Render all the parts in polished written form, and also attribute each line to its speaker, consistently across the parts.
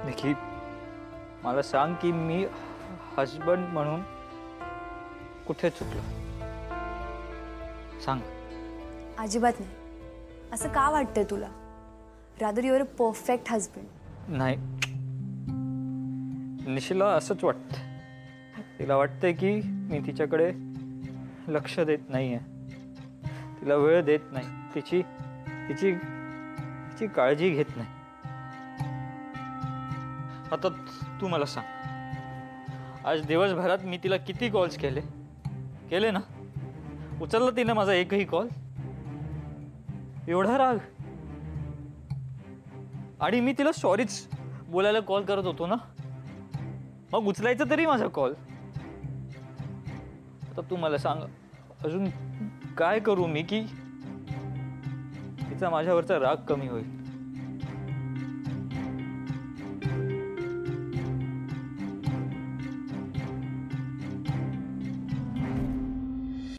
Speaker 1: निकी, मला सांग की मी हस्बंड म्हणून कुठे चुकलो? सांग.
Speaker 2: अजिबात नाही. असं का वाटतंय तुला? Rather your a perfect husband.
Speaker 1: नाही, निशिला असंच वाटतं. तिला वाटतंय की मी तिच्याकडे लक्ष देत नाहीये, तिला वेळ देत नाही, तिची तिची तिची काळजी घेत नाही. आता तू मला सांग, आज दिवसभरात मी तिला किती कॉल्स केले ना? उचलला तिने माझा एकही कॉल? एवढा राग? आणि मी तिला सॉरीच बोलायला कॉल करत होतो ना, मग उचलायचा तरी माझा कॉल. आता तू मला सांग, अजून काय करू मी की तिचा माझ्यावरचा राग कमी होईल?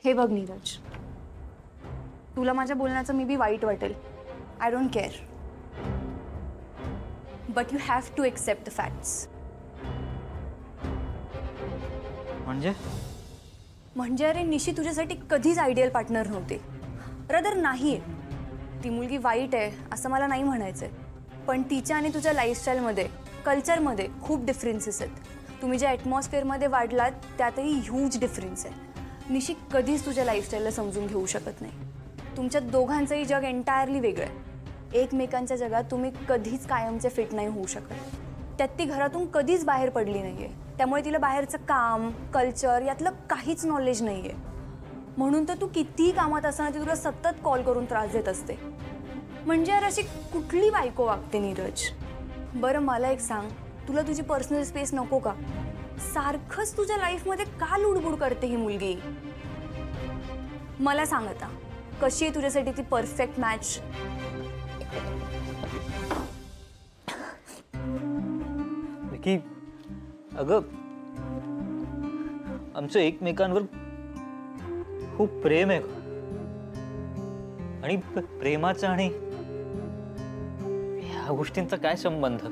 Speaker 2: हे बघ नीरज, तुला माझ्या बोलण्याचं मी बी वाईट वाटेल. I don't care, but you have to accept the facts. म्हणजे अरे निशी तुझ्यासाठी कधीच आयडियल पार्टनर नव्हते. रदर नाहीये. ती मुलगी वाईट आहे असं मला नाही म्हणायचंय, पण तिच्या आणि तुझ्या लाईफस्टाईलमध्ये, कल्चरमध्ये खूप डिफरन्सेस आहेत. तुम्ही ज्या ॲटमॉस्फिअरमध्ये वाढलात त्यातही ह्यूज डिफरन्स आहे. निशी कधीच तुझ्या लाईफस्टाईलला समजून घेऊ शकत नाही. तुमच्या दोघांचंही जग एंटायरली वेगळं आहे. एकमेकांच्या जगात तुम्ही कधीच कायमचे फिट नाही होऊ शकत. त्यात ती घरातून कधीच बाहेर पडली नाही आहे, त्यामुळे तिला बाहेरचं काम, कल्चर यातलं काहीच नॉलेज नाही आहे. म्हणून तर तू कितीही कामात असताना ती तुला सतत कॉल करून त्रास देत असते. म्हणजे यार अशी कुठली बायको वागते नीरज? बरं मला एक सांग, तुला तुझी पर्सनल स्पेस नको का? सारखंच तुझ्या लाईफमध्ये का लुडबुड करते ही मुलगी? मला सांग आता, कशी आहे तुझ्यासाठी ती परफेक्ट मॅच?
Speaker 1: की अगं, आमचं एकमेकांवर खूप प्रेम आहे आणि प्रेमाचा आणि ह्या गोष्टींचा काय संबंध?